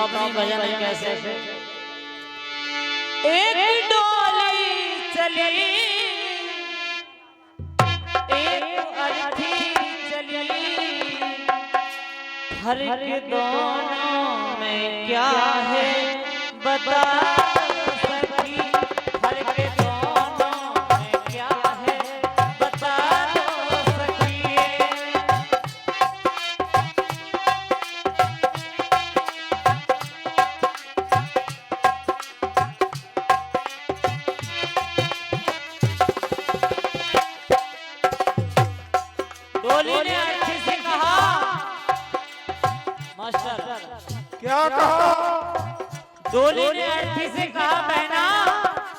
अपनी भजन कैसे एक डोली चली एक अर्थी चली, हर के दोनों में क्या है बता सकी, हर के दोनों में क्या है बता सकी। डोली ने अच्छे से कहा, मास्टर क्या कहा? डोली ने अर्थी से कहा, बहना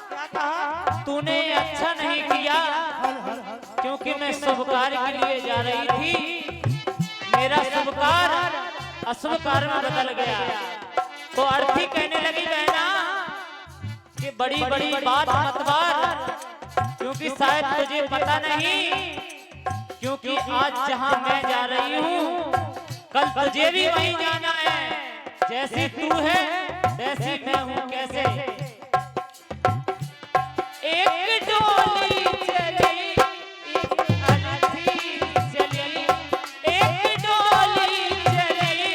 क्या कहा? तूने अच्छा नहीं किया, क्योंकि मैं शुभ कार्य के लिए जा रही थी, मेरा शुभ कार्य अशुभ कार्य में बदल गया। तो अर्थी कहने लगी, बहना कि बड़ी बड़ी बात मत बात, क्योंकि शायद तुझे पता नहीं, क्योंकि आज जहां मैं जा रही हूँ कल तुझे भी वहीं जाना है। जैसी तू है वैसी मैं हूँ कैसे। एक डोली चली एक अर्थी चली, एक डोली चली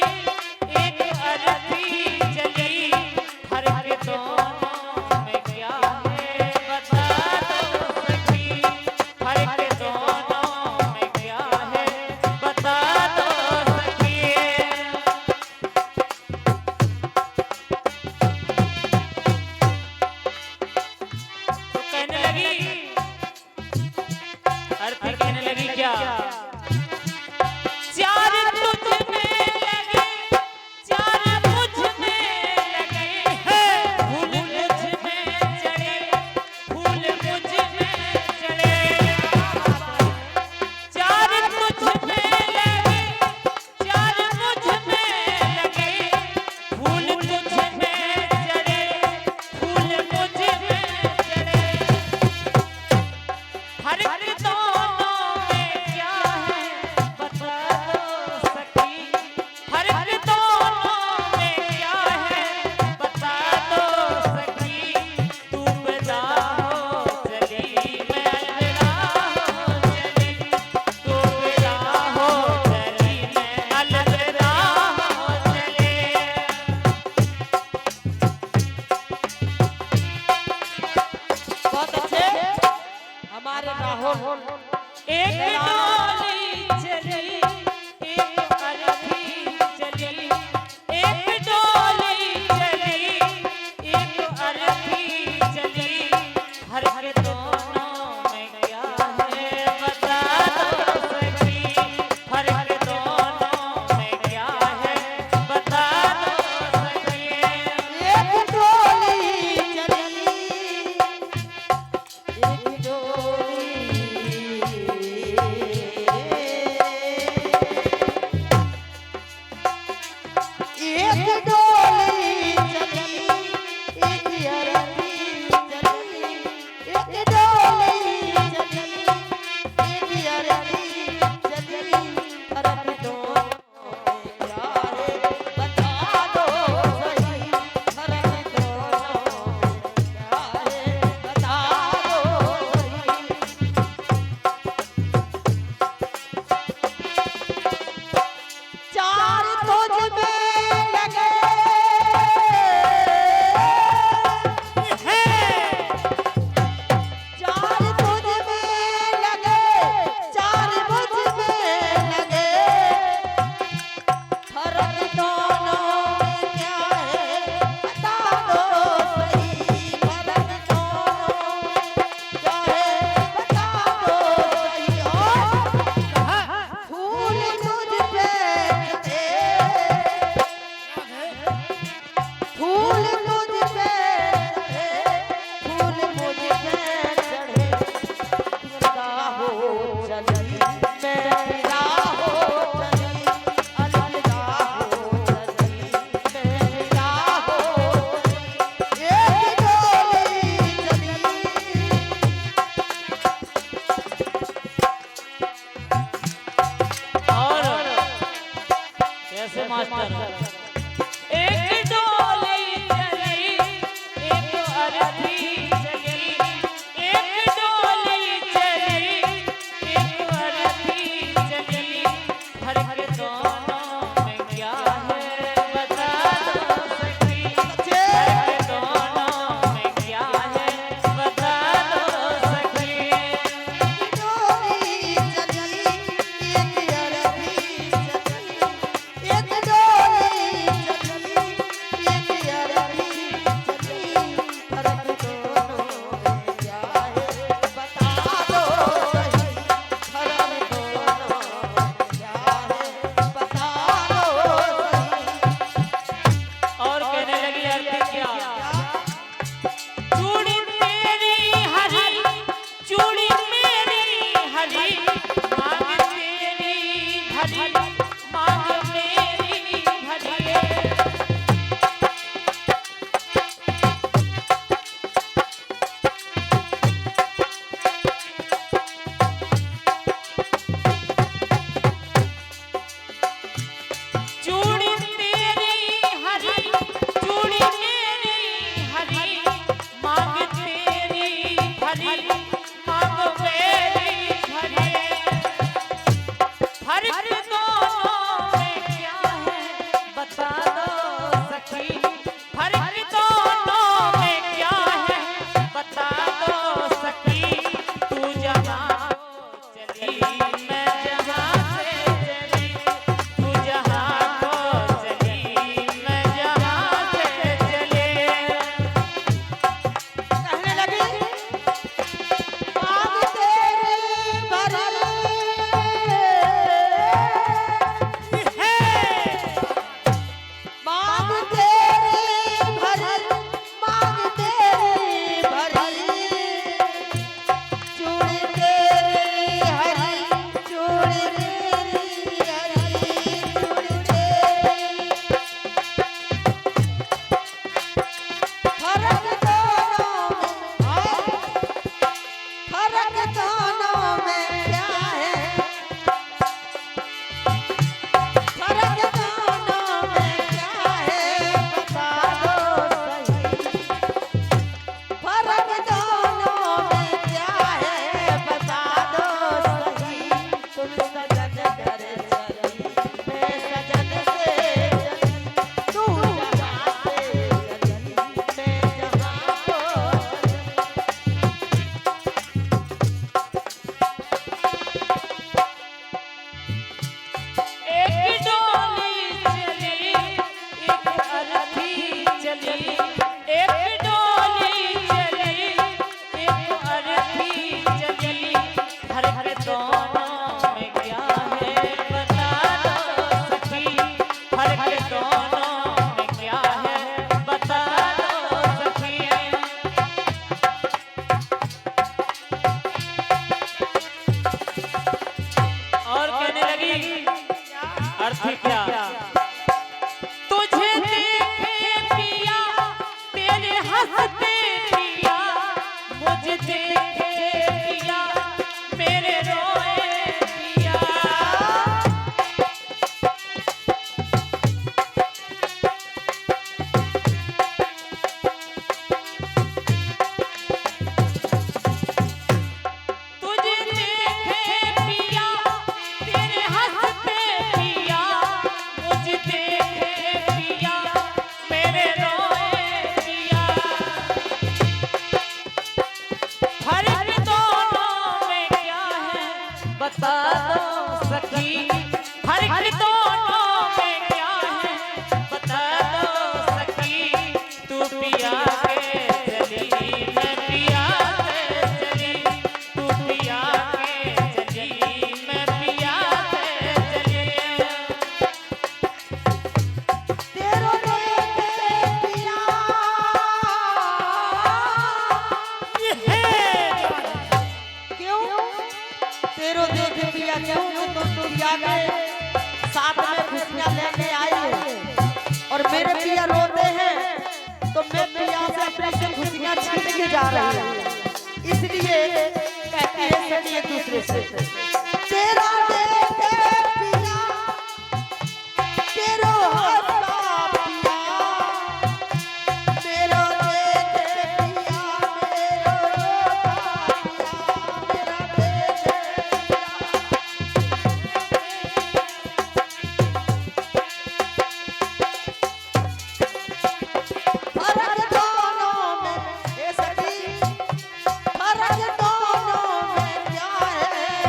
एक अर्थी चली, हर के दोनों में क्या है बता दो सखी, हर के दोनों में क्या है बता दो सखी। अर्थी कहने लगी क्या, चार तुझ में लगे चार मुझ में लगे हैं, फूल मुझ में चढ़े फूल मुझ में चढ़े, चार तुझ में लगे चार मुझ में लगे, फूल तुझ में चढ़े फूल मुझ में चढ़े, हर के दोनों में क्या है बता दो सखी, हर के दोनों में क्या है बता दो सखी। तू विदा हो चली मैं अलविदा हो चली, तू विदा हो चली मैं अलविदा हो चली। बहुत अच्छे हमारे राहुल। एक डोली चली एक अर्थी चली, एक डोली चली एक अर्थी चली, हर के दोनों में क्या है बता दो सखी, हर के दोनों में क्या है बता दो सखी। एक डोली चली एक डोली, एक डोली चली एक अर्थी चली, एक डोली चली एक अर्थी चली, हर के दोनों में क्या है बता दो सही, हर के दोनों में क्या है बता दो सही। चार तुझ में लगे हैं, भरी मांगो मेरी भरी। फर्क दोनों में क्या है बता दो सखी, फर्क दोनों में क्या है बता दो सखी। तू जहाँ को चली मैं जहाँ से चली, तू जहाँ को चली मैं जहाँ से चली। कहने लगी मांग तेरी भरी मांग तेरी भरी मांग तेरी भरी। चूड़ी तेरी हरी चूड़ी तेरी हरी चूड़ी तेरी। फर्क दोनों में क्या है फर्क दोनों में क्या है बता दो सही। फर्क दोनों में क्या है बता दो सही। तुम सजन घर चली मैं सजन से चली, तू जहाँ से चली मैं जहाँ को चली। एक डोली चली एक अर्थी चली, एक डोली चली एक अर्थी चली। फर्क दोनों में क्या है बता दो सखी, फर्क दोनों में क्या है बता दो सखी। और कहने लगी अर्थी क्या, तुझे देखे पिया तेरे हंसते पिया, मुझे देखे पिया मेरे रोए पिया। तुझे देखे पिया तेरे हंसते पिया, मुझे देखे पिया मेरे रोए पिया। फर्क दोनों में क्या है बता दो सखी, फर्क दोनों में क्या है बता दो सखी। तू पिया के चली मैं पिया से चली, तू पिया के चली मैं पिया से चली। तेरो देखे पिया क्यों तेरो देखे पिया क्यों कि तुम पिया के साथ में खुशियां लेके आई हो और मेरे पिया रोते हैं तो मैं पिया से अपनी से खुशियां छीन के जा रही हूँ। इसलिए कहती है सभी एक दूसरे से तेरा देखे पिया तेरो हंसता पिया, मेरो देखे पिया मेरो रोता पिया, मेरा देखे फर्क दोनों में ये सभी फर्क दोनों में क्या है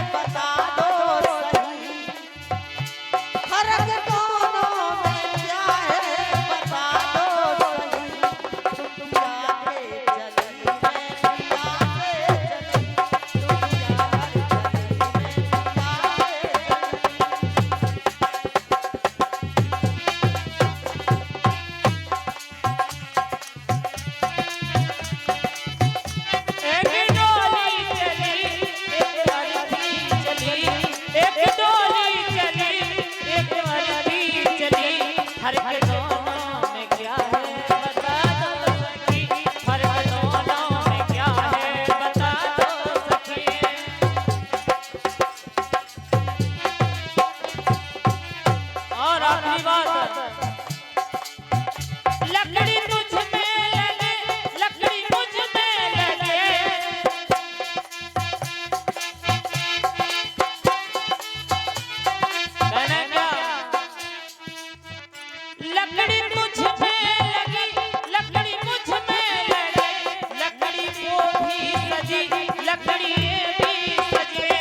लकड़ी भी सजे।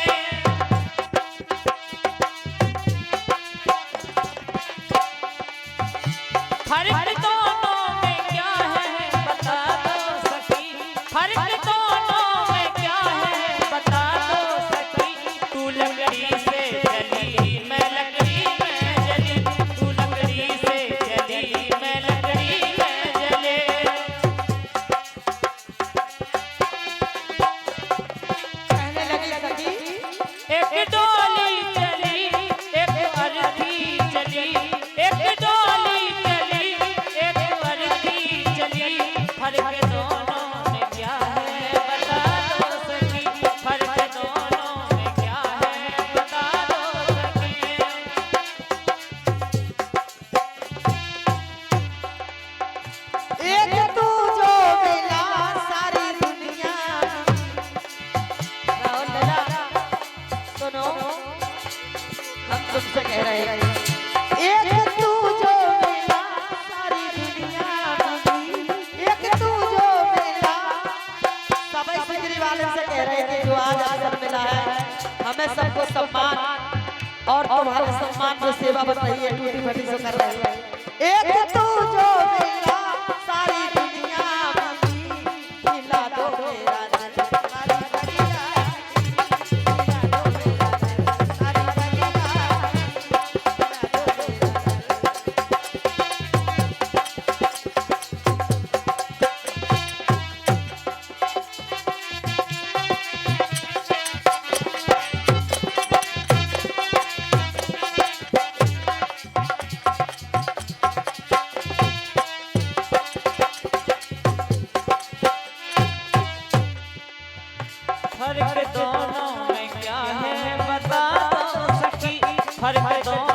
फर्क दोनों में क्या है बता दो सखी, फर्क दोनों में क्या है बता दो सखी। तू लकड़ी से जली मैं लकड़ी में जली, तू लकड़ी से जली मैं लकड़ी में जले। कहने लगी सखी एक डोली चली एक अर्थी चली, एक डोली चली एक अर्थी चली। फर्क दोनों में क्या है बता दो सखी, फर्क दोनों में क्या है बता दो सखी। एक तू जो मिला सारी दुनिया। राहुल दादा सुनो, हम तुमसे कह रहे हैं एक तू जो मिला सारी दुनिया में, एक तू जो मिला। सभी सिगरी वाले से कह रहे हैं कि जो आज अवसर मिला है हमें सबको सम्मान और तुम्हारे सम्मान जो सेवा बन रही है टूटी फटी से कर रहे हैं। एक तू जो मिला सारी दुनिया में, मिला दो मेरा दिल सारी दुनिया, मिला दो मेरा दिल सारी दुनिया, मिला दो मेरा दिल। फर्क दोनों में क्या है बता दो सखी, फर्क दोनों